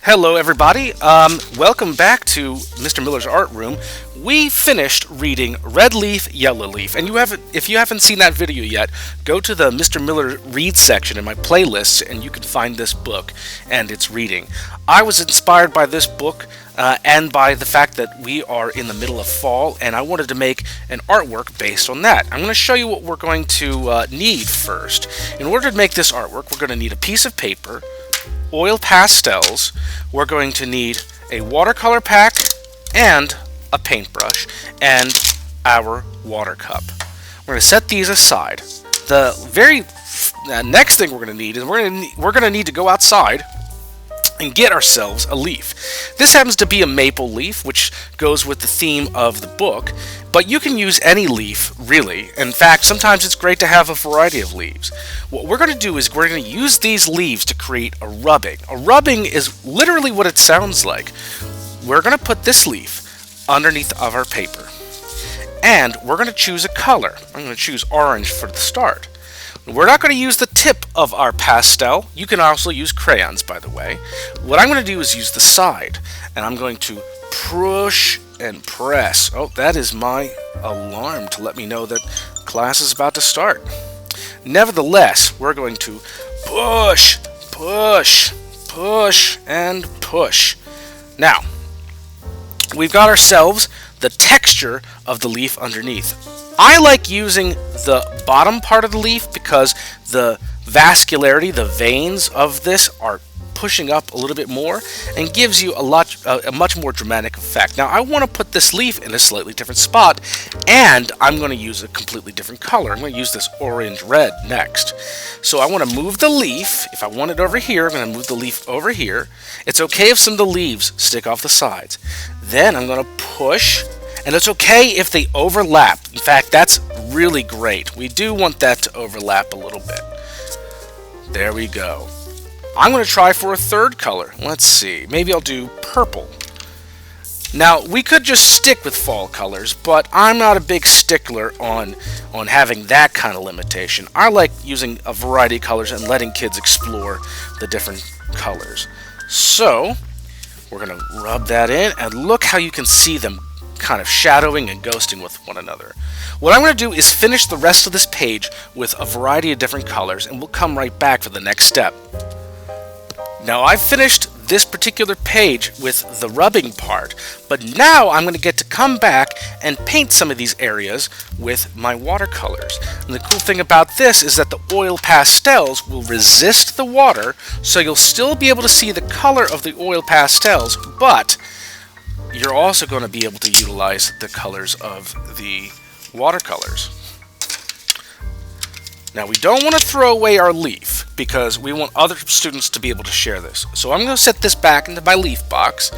Hello, everybody. Welcome back to Mr. Miller's Art Room. We finished reading Red Leaf, Yellow Leaf, and if you haven't seen that video yet, go to the Mr. Miller Read section in my playlists, and you can find this book and its reading. I was inspired by this book and by the fact that we are in the middle of fall, and I wanted to make an artwork based on that. I'm going to show you what we're going to need first. In order to make this artwork, we're going to need a piece of paper, oil pastels, we're going to need a watercolor pack and a paintbrush and our water cup. We're going to set these aside. The very next thing we're going to need is we're going to need to go outside and get ourselves a leaf. This happens to be a maple leaf, which goes with the theme of the book, but you can use any leaf, really. In fact, sometimes it's great to have a variety of leaves. What we're going to do is we're going to use these leaves to create a rubbing. A rubbing is literally what it sounds like. We're going to put this leaf underneath of our paper, and we're going to choose a color. I'm going to choose orange for the start. We're not going to use the tip of our pastel. You can also use crayons, by the way. What I'm going to do is use the side, and I'm going to push and press. Oh, that is my alarm to let me know that class is about to start. Nevertheless, we're going to push, push, push, and push. Now, we've got ourselves the texture of the leaf underneath. I like using the bottom part of the leaf because the vascularity, the veins of this are pushing up a little bit more and gives you a much more dramatic effect. Now I want to put this leaf in a slightly different spot, and I'm going to use a completely different color. I'm going to use this orange red next. So I want to move the leaf. If I want it over here, I'm going to move the leaf over here. It's okay if some of the leaves stick off the sides. Then I'm going to push, and it's okay if they overlap. In fact, that's really great. We do want that to overlap a little bit. There we go. I'm going to try for a third color. Let's see. Maybe I'll do purple. Now, we could just stick with fall colors, but I'm not a big stickler on having that kind of limitation. I like using a variety of colors and letting kids explore the different colors. So, we're going to rub that in, and look how you can see them kind of shadowing and ghosting with one another. What I'm going to do is finish the rest of this page with a variety of different colors, and we'll come right back for the next step. Now I've finished this particular page with the rubbing part, but now I'm going to get to come back and paint some of these areas with my watercolors. And the cool thing about this is that the oil pastels will resist the water, so you'll still be able to see the color of the oil pastels, but you're also going to be able to utilize the colors of the watercolors. Now we don't want to throw away our leaf because we want other students to be able to share this. So I'm going to set this back into my leaf box.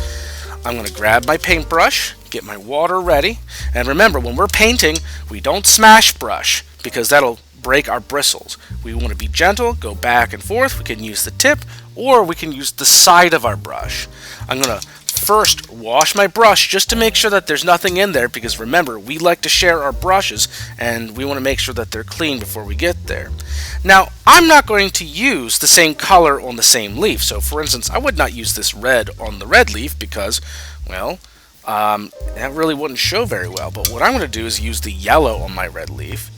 I'm going to grab my paintbrush, get my water ready, and remember, when we're painting, we don't smash brush because that'll break our bristles. We want to be gentle, go back and forth. We can use the tip, or we can use the side of our brush. I'm going to first wash my brush just to make sure that there's nothing in there, because remember, we like to share our brushes and we want to make sure that they're clean before we get there. Now, I'm not going to use the same color on the same leaf. So for instance, I would not use this red on the red leaf because, well, that really wouldn't show very well. But what I'm going to do is use the yellow on my red leaf.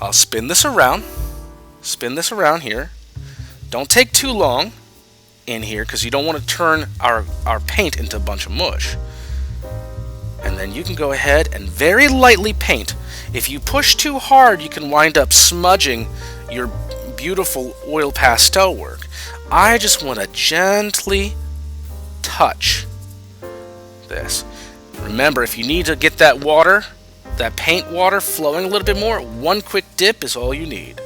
I'll spin this around here. Don't take too long in here because you don't want to turn our paint into a bunch of mush. And then you can go ahead and very lightly paint. If you push too hard, you can wind up smudging your beautiful oil pastel work. I just want to gently touch this. Remember, if you need to get that water, that paint water flowing a little bit more, one quick dip is all you need.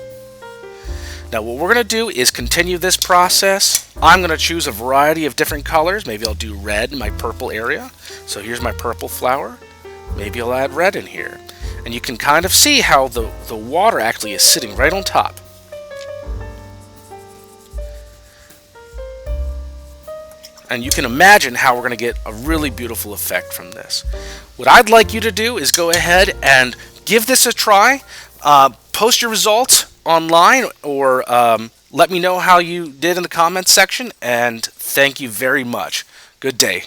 Now what we're going to do is continue this process. I'm going to choose a variety of different colors. Maybe I'll do red in my purple area. So here's my purple flower. Maybe I'll add red in here. And you can kind of see how the water actually is sitting right on top. And you can imagine how we're going to get a really beautiful effect from this. What I'd like you to do is go ahead and give this a try. Post your results online, or Let me know how you did in the comments section, and thank you very much. Good day.